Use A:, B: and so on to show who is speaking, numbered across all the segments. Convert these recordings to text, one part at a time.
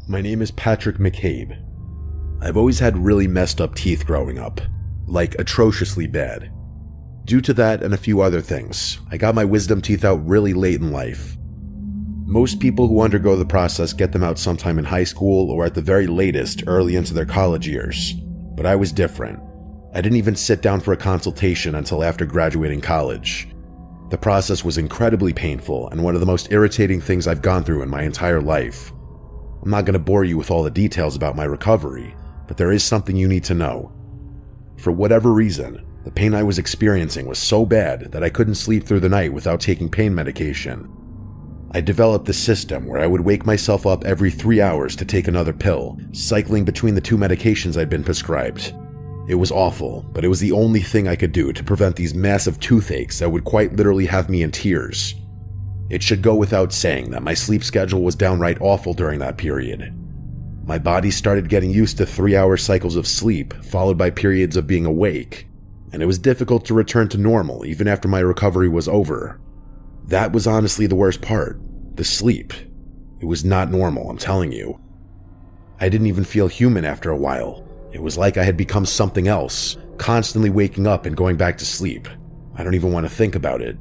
A: My name is Patrick McCabe. I've always had really messed up teeth growing up, like atrociously bad. Due to that and a few other things, I got my wisdom teeth out really late in life. Most people who undergo the process get them out sometime in high school or at the very latest early into their college years, but I was different. I didn't even sit down for a consultation until after graduating college. The process was incredibly painful and one of the most irritating things I've gone through in my entire life. I'm not going to bore you with all the details about my recovery, but there is something you need to know. For whatever reason, the pain I was experiencing was so bad that I couldn't sleep through the night without taking pain medication. I developed this system where I would wake myself up every 3 hours to take another pill, cycling between the 2 medications I'd been prescribed. It was awful, but it was the only thing I could do to prevent these massive toothaches that would quite literally have me in tears. It should go without saying that my sleep schedule was downright awful during that period. My body started getting used to 3-hour cycles of sleep, followed by periods of being awake, and it was difficult to return to normal even after my recovery was over. That was honestly the worst part, the sleep. It was not normal, I'm telling you. I didn't even feel human after a while. It was like I had become something else, constantly waking up and going back to sleep. I don't even want to think about it.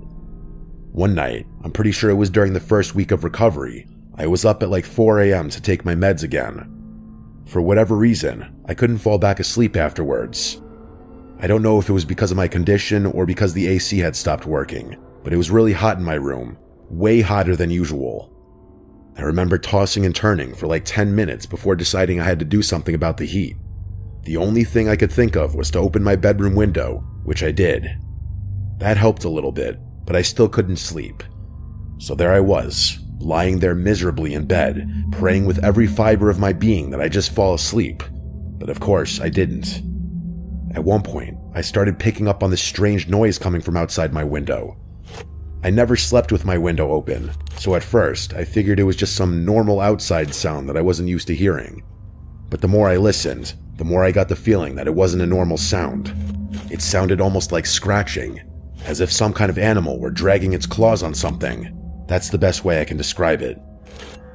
A: One night, I'm pretty sure it was during the first week of recovery, I was up at like 4 a.m. to take my meds again. For whatever reason, I couldn't fall back asleep afterwards. I don't know if it was because of my condition or because the AC had stopped working, but it was really hot in my room, way hotter than usual. I remember tossing and turning for like 10 minutes before deciding I had to do something about the heat. The only thing I could think of was to open my bedroom window, which I did. That helped a little bit, but I still couldn't sleep. So there I was, lying there miserably in bed, praying with every fiber of my being that I just fall asleep. But of course, I didn't. At one point, I started picking up on this strange noise coming from outside my window. I never slept with my window open, so at first, I figured it was just some normal outside sound that I wasn't used to hearing. But the more I listened, the more I got the feeling that it wasn't a normal sound. It sounded almost like scratching, as if some kind of animal were dragging its claws on something. That's the best way I can describe it.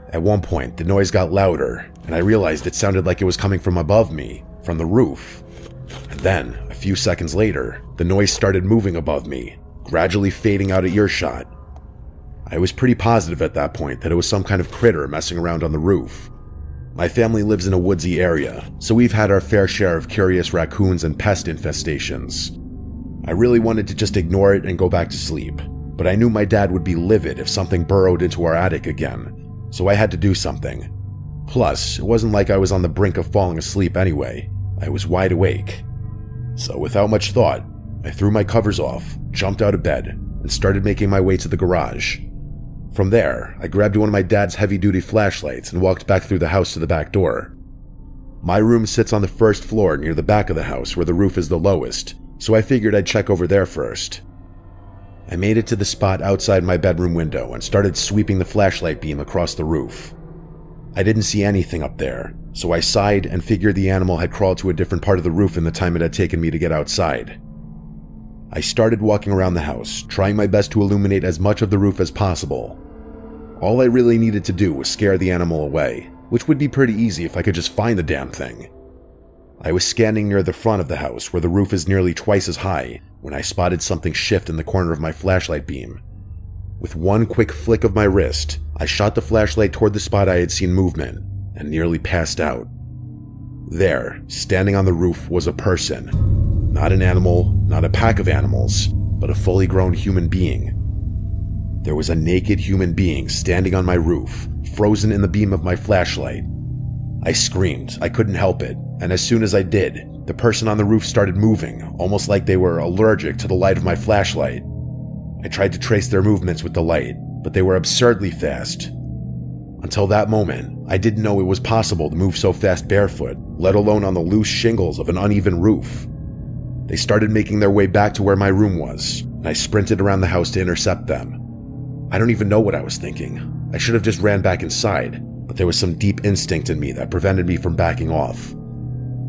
A: At one point, the noise got louder, and I realized it sounded like it was coming from above me, from the roof. And then, a few seconds later, the noise started moving above me, gradually fading out of earshot. I was pretty positive at that point that it was some kind of critter messing around on the roof. My family lives in a woodsy area, so we've had our fair share of curious raccoons and pest infestations. I really wanted to just ignore it and go back to sleep, but I knew my dad would be livid if something burrowed into our attic again, so I had to do something. Plus, it wasn't like I was on the brink of falling asleep anyway. I was wide awake. So without much thought, I threw my covers off, jumped out of bed, and started making my way to the garage. From there, I grabbed one of my dad's heavy-duty flashlights and walked back through the house to the back door. My room sits on the first floor near the back of the house where the roof is the lowest, so I figured I'd check over there first. I made it to the spot outside my bedroom window and started sweeping the flashlight beam across the roof. I didn't see anything up there, so I sighed and figured the animal had crawled to a different part of the roof in the time it had taken me to get outside. I started walking around the house, trying my best to illuminate as much of the roof as possible. All I really needed to do was scare the animal away, which would be pretty easy if I could just find the damn thing. I was standing near the front of the house where the roof is nearly twice as high when I spotted something shift in the corner of my flashlight beam. With one quick flick of my wrist, I shot the flashlight toward the spot I had seen movement and nearly passed out. There, standing on the roof, was a person. Not an animal, not a pack of animals, but a fully grown human being. There was a naked human being standing on my roof, frozen in the beam of my flashlight. I screamed, I couldn't help it, and as soon as I did, the person on the roof started moving, almost like they were allergic to the light of my flashlight. I tried to trace their movements with the light, but they were absurdly fast. Until that moment, I didn't know it was possible to move so fast barefoot, let alone on the loose shingles of an uneven roof. They started making their way back to where my room was, and I sprinted around the house to intercept them. I don't even know what I was thinking. I should have just ran back inside, but there was some deep instinct in me that prevented me from backing off.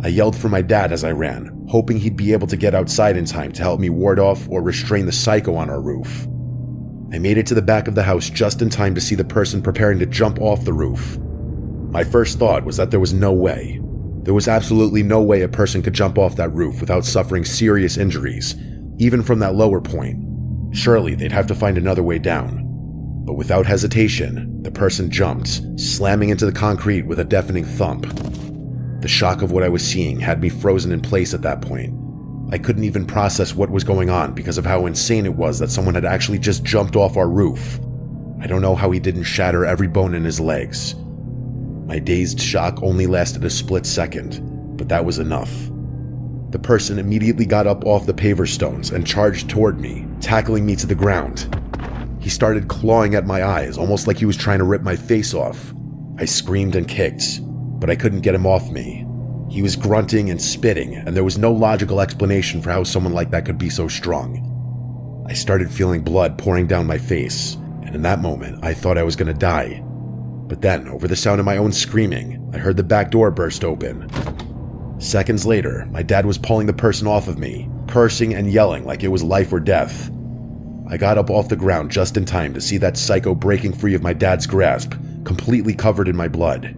A: I yelled for my dad as I ran, hoping he'd be able to get outside in time to help me ward off or restrain the psycho on our roof. I made it to the back of the house just in time to see the person preparing to jump off the roof. My first thought was that there was no way. There was absolutely no way a person could jump off that roof without suffering serious injuries, even from that lower point. Surely they'd have to find another way down. But without hesitation, the person jumped, slamming into the concrete with a deafening thump. The shock of what I was seeing had me frozen in place at that point. I couldn't even process what was going on because of how insane it was that someone had actually just jumped off our roof. I don't know how he didn't shatter every bone in his legs. My dazed shock only lasted a split second, but that was enough. The person immediately got up off the paver stones and charged toward me, tackling me to the ground. He started clawing at my eyes, almost like he was trying to rip my face off. I screamed and kicked, but I couldn't get him off me. He was grunting and spitting, and there was no logical explanation for how someone like that could be so strong. I started feeling blood pouring down my face, and in that moment, I thought I was going to die. But then, over the sound of my own screaming, I heard the back door burst open. Seconds later, my dad was pulling the person off of me, cursing and yelling like it was life or death. I got up off the ground just in time to see that psycho breaking free of my dad's grasp, completely covered in my blood.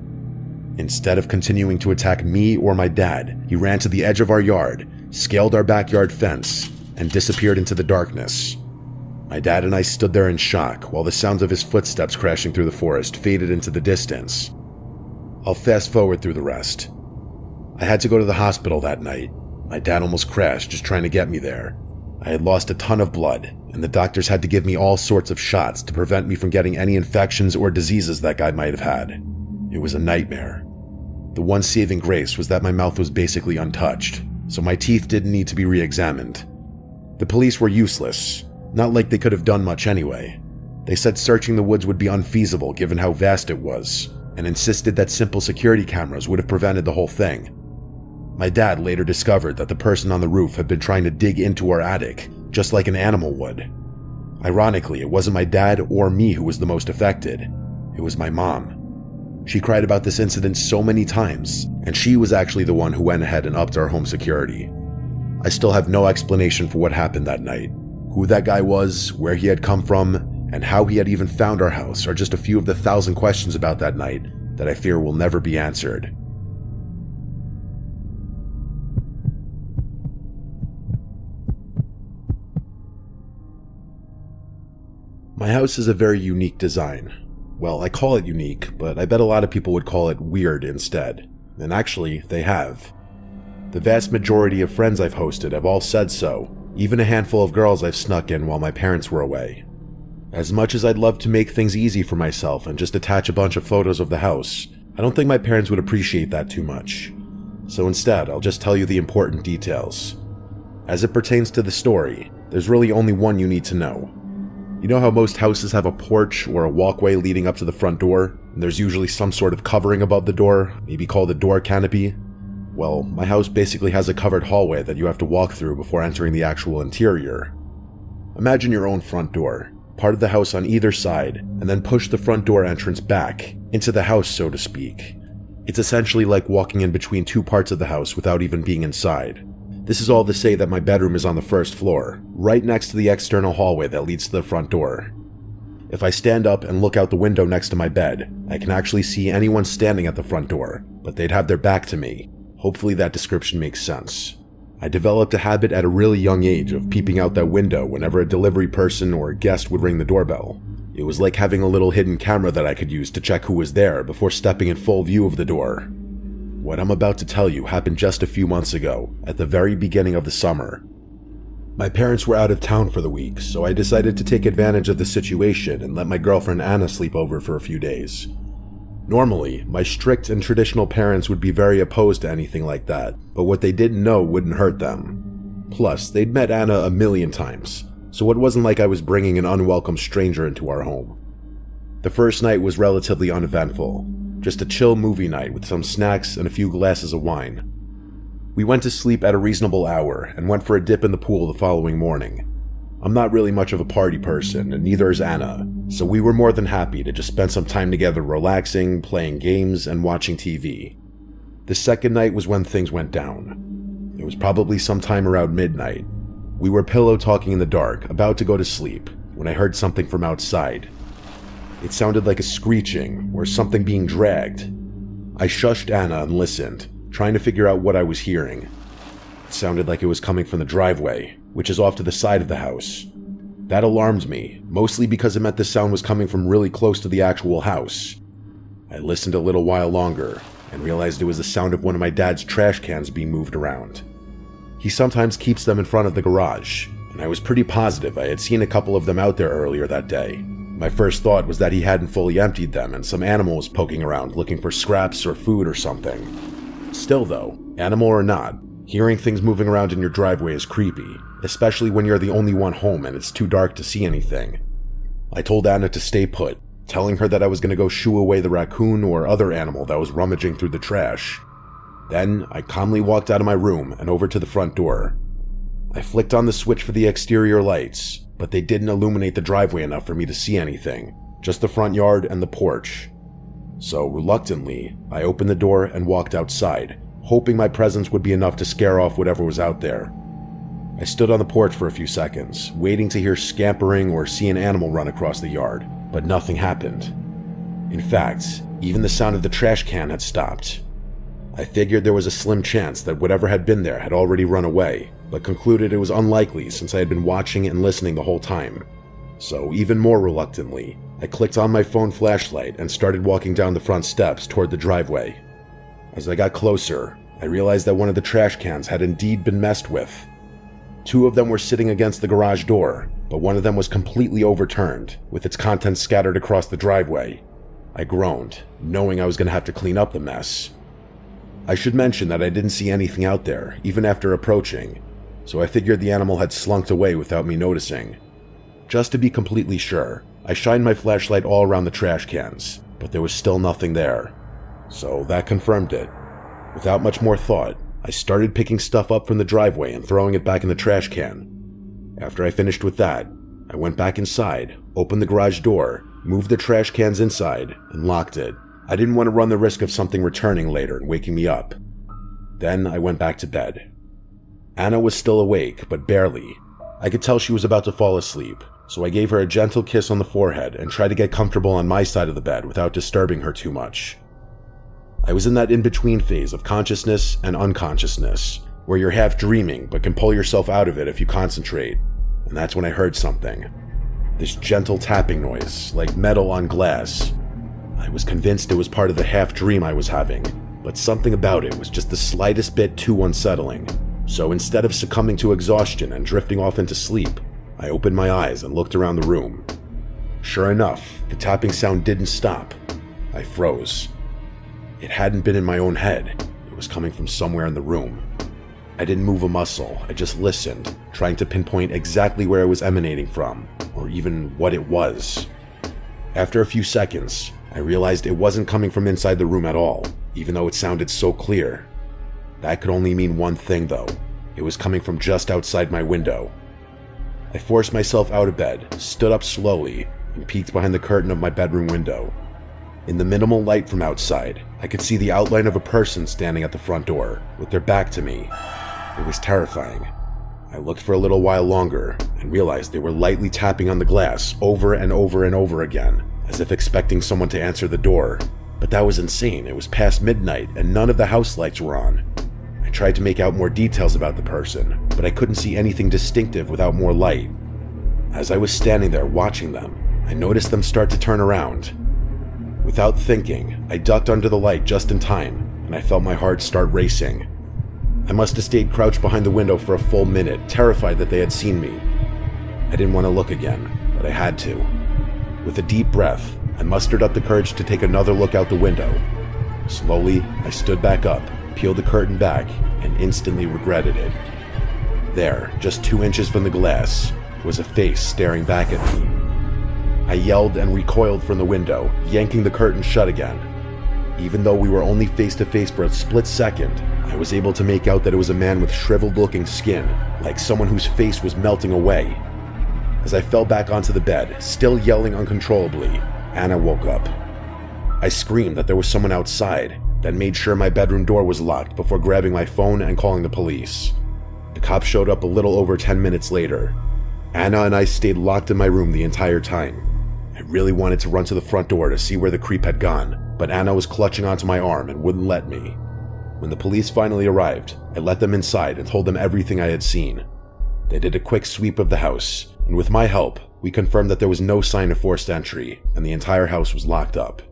A: Instead of continuing to attack me or my dad, he ran to the edge of our yard, scaled our backyard fence, and disappeared into the darkness. My dad and I stood there in shock while the sounds of his footsteps crashing through the forest faded into the distance. I'll fast forward through the rest. I had to go to the hospital that night. My dad almost crashed just trying to get me there. I had lost a ton of blood, and the doctors had to give me all sorts of shots to prevent me from getting any infections or diseases that guy might have had. It was a nightmare. The one saving grace was that my mouth was basically untouched, so my teeth didn't need to be re-examined. The police were useless, not like they could have done much anyway. They said searching the woods would be unfeasible given how vast it was, and insisted that simple security cameras would have prevented the whole thing. My dad later discovered that the person on the roof had been trying to dig into our attic, just like an animal would. Ironically, it wasn't my dad or me who was the most affected. It was my mom. She cried about this incident so many times, and she was actually the one who went ahead and upped our home security. I still have no explanation for what happened that night. Who that guy was, where he had come from, and how he had even found our house are just a few of the 1,000 questions about that night that I fear will never be answered. My house is a very unique design. Well, I call it unique, but I bet a lot of people would call it weird instead. And actually, they have. The vast majority of friends I've hosted have all said so, even a handful of girls I've snuck in while my parents were away. As much as I'd love to make things easy for myself and just attach a bunch of photos of the house, I don't think my parents would appreciate that too much. So instead, I'll just tell you the important details. As it pertains to the story, there's really only one you need to know. You know how most houses have a porch or a walkway leading up to the front door, and there's usually some sort of covering above the door, maybe called a door canopy? Well, my house basically has a covered hallway that you have to walk through before entering the actual interior. Imagine your own front door, part of the house on either side, and then push the front door entrance back, into the house so to speak. It's essentially like walking in between two parts of the house without even being inside. This is all to say that my bedroom is on the first floor, right next to the external hallway that leads to the front door. If I stand up and look out the window next to my bed, I can actually see anyone standing at the front door, but they'd have their back to me. Hopefully that description makes sense. I developed a habit at a really young age of peeping out that window whenever a delivery person or a guest would ring the doorbell. It was like having a little hidden camera that I could use to check who was there before stepping in full view of the door. What I'm about to tell you happened just a few months ago, at the very beginning of the summer. My parents were out of town for the week, so I decided to take advantage of the situation and let my girlfriend Anna sleep over for a few days. Normally, my strict and traditional parents would be very opposed to anything like that, but what they didn't know wouldn't hurt them. Plus, they'd met Anna a million times, so it wasn't like I was bringing an unwelcome stranger into our home. The first night was relatively uneventful. Just a chill movie night with some snacks and a few glasses of wine. We went to sleep at a reasonable hour and went for a dip in the pool the following morning. I'm not really much of a party person, and neither is Anna, so we were more than happy to just spend some time together relaxing, playing games, and watching TV. The second night was when things went down. It was probably sometime around midnight. We were pillow talking in the dark, about to go to sleep, when I heard something from outside. It sounded like a screeching, or something being dragged. I shushed Anna and listened, trying to figure out what I was hearing. It sounded like it was coming from the driveway, which is off to the side of the house. That alarmed me, mostly because it meant the sound was coming from really close to the actual house. I listened a little while longer and realized it was the sound of one of my dad's trash cans being moved around. He sometimes keeps them in front of the garage, and I was pretty positive I had seen a couple of them out there earlier that day. My first thought was that he hadn't fully emptied them and some animal was poking around looking for scraps or food or something. Still though, animal or not, hearing things moving around in your driveway is creepy, especially when you're the only one home and it's too dark to see anything. I told Anna to stay put, telling her that I was going to go shoo away the raccoon or other animal that was rummaging through the trash. Then, I calmly walked out of my room and over to the front door. I flicked on the switch for the exterior lights, but they didn't illuminate the driveway enough for me to see anything, just the front yard and the porch. So, reluctantly, I opened the door and walked outside, hoping my presence would be enough to scare off whatever was out there. I stood on the porch for a few seconds, waiting to hear scampering or see an animal run across the yard, but nothing happened. In fact, even the sound of the trash can had stopped. I figured there was a slim chance that whatever had been there had already run away, but concluded it was unlikely since I had been watching and listening the whole time. So, even more reluctantly, I clicked on my phone flashlight and started walking down the front steps toward the driveway. As I got closer, I realized that one of the trash cans had indeed been messed with. 2 of them were sitting against the garage door, but one of them was completely overturned, with its contents scattered across the driveway. I groaned, knowing I was going to have to clean up the mess. I should mention that I didn't see anything out there, even after approaching, so I figured the animal had slunk away without me noticing. Just to be completely sure, I shined my flashlight all around the trash cans, but there was still nothing there. So that confirmed it. Without much more thought, I started picking stuff up from the driveway and throwing it back in the trash can. After I finished with that, I went back inside, opened the garage door, moved the trash cans inside, and locked it. I didn't want to run the risk of something returning later and waking me up. Then I went back to bed. Anna was still awake, but barely. I could tell she was about to fall asleep, so I gave her a gentle kiss on the forehead and tried to get comfortable on my side of the bed without disturbing her too much. I was in that in-between phase of consciousness and unconsciousness, where you're half dreaming but can pull yourself out of it if you concentrate, and that's when I heard something. This gentle tapping noise, like metal on glass. I was convinced it was part of the half-dream I was having, but something about it was just the slightest bit too unsettling. So instead of succumbing to exhaustion and drifting off into sleep, I opened my eyes and looked around the room. Sure enough, the tapping sound didn't stop. I froze. It hadn't been in my own head. It was coming from somewhere in the room. I didn't move a muscle, I just listened, trying to pinpoint exactly where it was emanating from, or even what it was. After a few seconds, I realized it wasn't coming from inside the room at all, even though it sounded so clear. That could only mean one thing though. It was coming from just outside my window. I forced myself out of bed, stood up slowly, and peeked behind the curtain of my bedroom window. In the minimal light from outside, I could see the outline of a person standing at the front door, with their back to me. It was terrifying. I looked for a little while longer, and realized they were lightly tapping on the glass over and over and over again, as if expecting someone to answer the door. But that was insane. It was past midnight, and none of the house lights were on. I tried to make out more details about the person, but I couldn't see anything distinctive without more light. As I was standing there watching them, I noticed them start to turn around. Without thinking, I ducked under the light just in time, and I felt my heart start racing. I must have stayed crouched behind the window for a full minute, terrified that they had seen me. I didn't want to look again, but I had to. With a deep breath, I mustered up the courage to take another look out the window. Slowly, I stood back up, peeled the curtain back, and instantly regretted it. There, just 2 inches from the glass, was a face staring back at me. I yelled and recoiled from the window, yanking the curtain shut again. Even though we were only face to face for a split second, I was able to make out that it was a man with shriveled-looking skin, like someone whose face was melting away. As I fell back onto the bed, still yelling uncontrollably, Anna woke up. I screamed that there was someone outside, then made sure my bedroom door was locked before grabbing my phone and calling the police. The cops showed up a little over 10 minutes later. Anna and I stayed locked in my room the entire time. I really wanted to run to the front door to see where the creep had gone, but Anna was clutching onto my arm and wouldn't let me. When the police finally arrived, I let them inside and told them everything I had seen. They did a quick sweep of the house, and with my help, we confirmed that there was no sign of forced entry, and the entire house was locked up.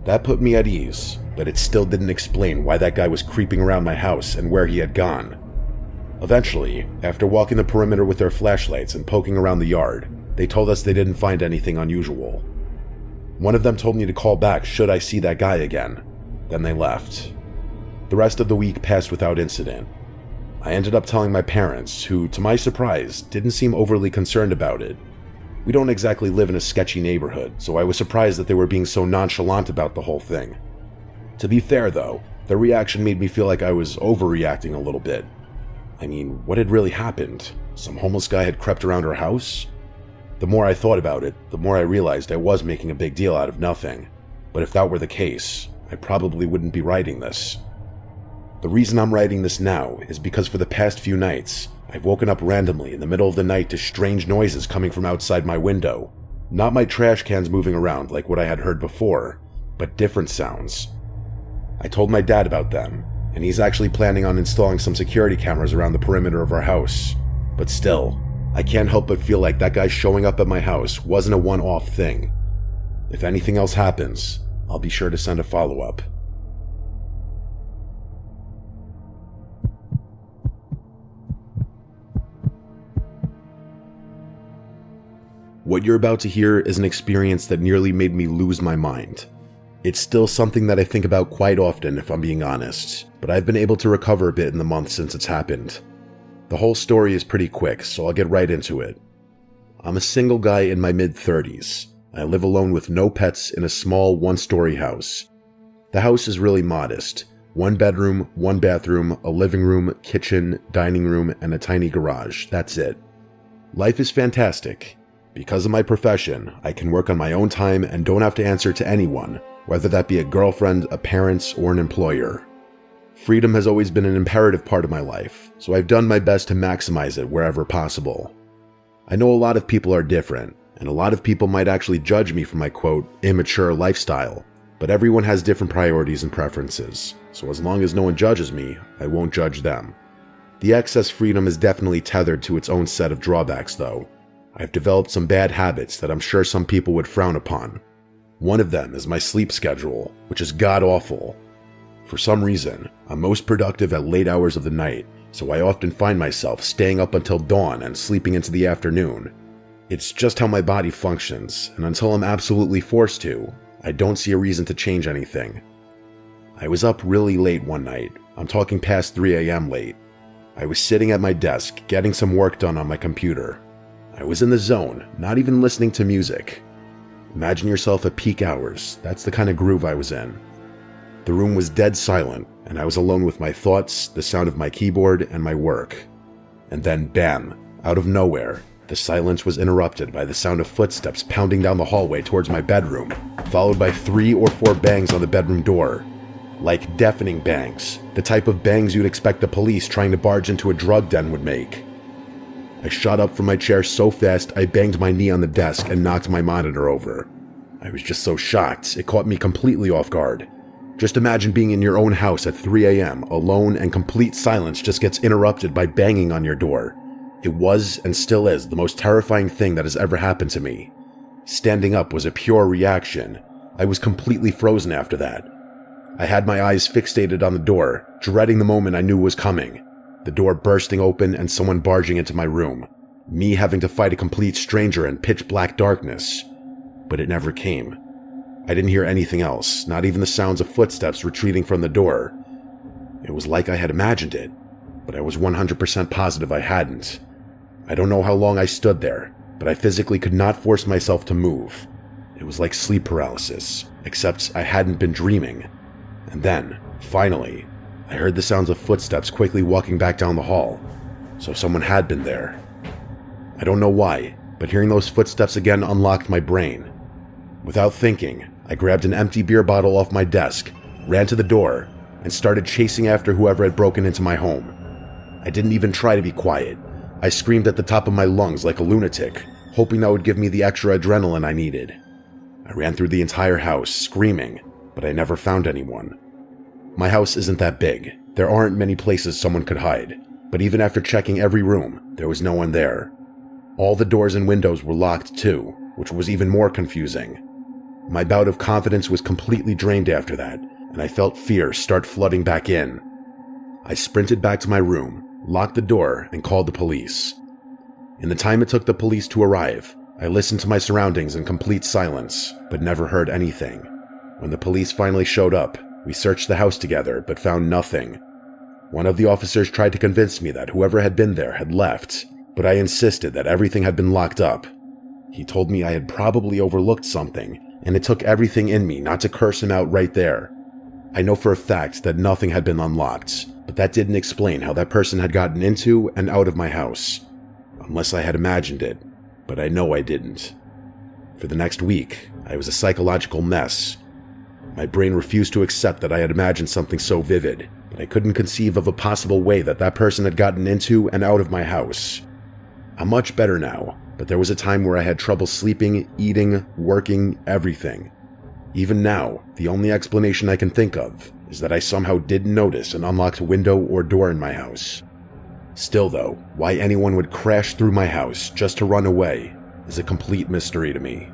A: That put me at ease, but it still didn't explain why that guy was creeping around my house and where he had gone. Eventually, after walking the perimeter with their flashlights and poking around the yard, they told us they didn't find anything unusual. One of them told me to call back should I see that guy again. Then they left. The rest of the week passed without incident. I ended up telling my parents, who, to my surprise, didn't seem overly concerned about it. We don't exactly live in a sketchy neighborhood, so I was surprised that they were being so nonchalant about the whole thing. To be fair though, their reaction made me feel like I was overreacting a little bit. I mean, what had really happened? Some homeless guy had crept around our house? The more I thought about it, the more I realized I was making a big deal out of nothing. But if that were the case, I probably wouldn't be writing this. The reason I'm writing this now is because for the past few nights, I've woken up randomly in the middle of the night to strange noises coming from outside my window. Not my trash cans moving around like what I had heard before, but different sounds. I told my dad about them, and he's actually planning on installing some security cameras around the perimeter of our house. But still, I can't help but feel like that guy showing up at my house wasn't a one-off thing. If anything else happens, I'll be sure to send a follow-up. What you're about to hear is an experience that nearly made me lose my mind. It's still something that I think about quite often, if I'm being honest, but I've been able to recover a bit in the months since it's happened. The whole story is pretty quick, so I'll get right into it. I'm a single guy in my mid-30s. I live alone with no pets in a small one-story house. The house is really modest. 1 bedroom, 1 bathroom, a living room, kitchen, dining room, and a tiny garage. That's it. Life is fantastic. Because of my profession, I can work on my own time and don't have to answer to anyone, whether that be a girlfriend, a parent, or an employer. Freedom has always been an imperative part of my life, so I've done my best to maximize it wherever possible. I know a lot of people are different, and a lot of people might actually judge me for my quote, immature lifestyle, but everyone has different priorities and preferences, so as long as no one judges me, I won't judge them. The excess freedom is definitely tethered to its own set of drawbacks though. I've developed some bad habits that I'm sure some people would frown upon. One of them is my sleep schedule, which is god-awful. For some reason, I'm most productive at late hours of the night, so I often find myself staying up until dawn and sleeping into the afternoon. It's just how my body functions, and until I'm absolutely forced to, I don't see a reason to change anything. I was up really late one night. I'm talking past 3 a.m. late. I was sitting at my desk, getting some work done on my computer. I was in the zone, not even listening to music. Imagine yourself at peak hours. That's the kind of groove I was in. The room was dead silent, and I was alone with my thoughts, the sound of my keyboard, and my work. And then, bam, out of nowhere, the silence was interrupted by the sound of footsteps pounding down the hallway towards my bedroom, followed by 3 or 4 bangs on the bedroom door. Like deafening bangs, the type of bangs you'd expect the police trying to barge into a drug den would make. I shot up from my chair so fast I banged my knee on the desk and knocked my monitor over. I was just so shocked, it caught me completely off guard. Just imagine being in your own house at 3 a.m., alone, and complete silence just gets interrupted by banging on your door. It was, and still is, the most terrifying thing that has ever happened to me. Standing up was a pure reaction. I was completely frozen after that. I had my eyes fixated on the door, dreading the moment I knew was coming. The door bursting open and someone barging into my room. Me having to fight a complete stranger in pitch black darkness. But it never came. I didn't hear anything else, not even the sounds of footsteps retreating from the door. It was like I had imagined it, but I was 100% positive I hadn't. I don't know how long I stood there, but I physically could not force myself to move. It was like sleep paralysis, except I hadn't been dreaming. And then, finally, I heard the sounds of footsteps quickly walking back down the hall, so someone had been there. I don't know why, but hearing those footsteps again unlocked my brain. Without thinking, I grabbed an empty beer bottle off my desk, ran to the door, and started chasing after whoever had broken into my home. I didn't even try to be quiet. I screamed at the top of my lungs like a lunatic, hoping that would give me the extra adrenaline I needed. I ran through the entire house, screaming, but I never found anyone. My house isn't that big. There aren't many places someone could hide, but even after checking every room, there was no one there. All the doors and windows were locked too, which was even more confusing. My bout of confidence was completely drained after that, and I felt fear start flooding back in. I sprinted back to my room, locked the door, and called the police. In the time it took the police to arrive, I listened to my surroundings in complete silence, but never heard anything. When the police finally showed up, we searched the house together, but found nothing. One of the officers tried to convince me that whoever had been there had left, but I insisted that everything had been locked up. He told me I had probably overlooked something, and it took everything in me not to curse him out right there. I know for a fact that nothing had been unlocked, but that didn't explain how that person had gotten into and out of my house. Unless I had imagined it, but I know I didn't. For the next week, I was a psychological mess. My brain refused to accept that I had imagined something so vivid, but I couldn't conceive of a possible way that that person had gotten into and out of my house. I'm much better now, but there was a time where I had trouble sleeping, eating, working, everything. Even now, the only explanation I can think of is that I somehow didn't notice an unlocked window or door in my house. Still though, why anyone would crash through my house just to run away is a complete mystery to me.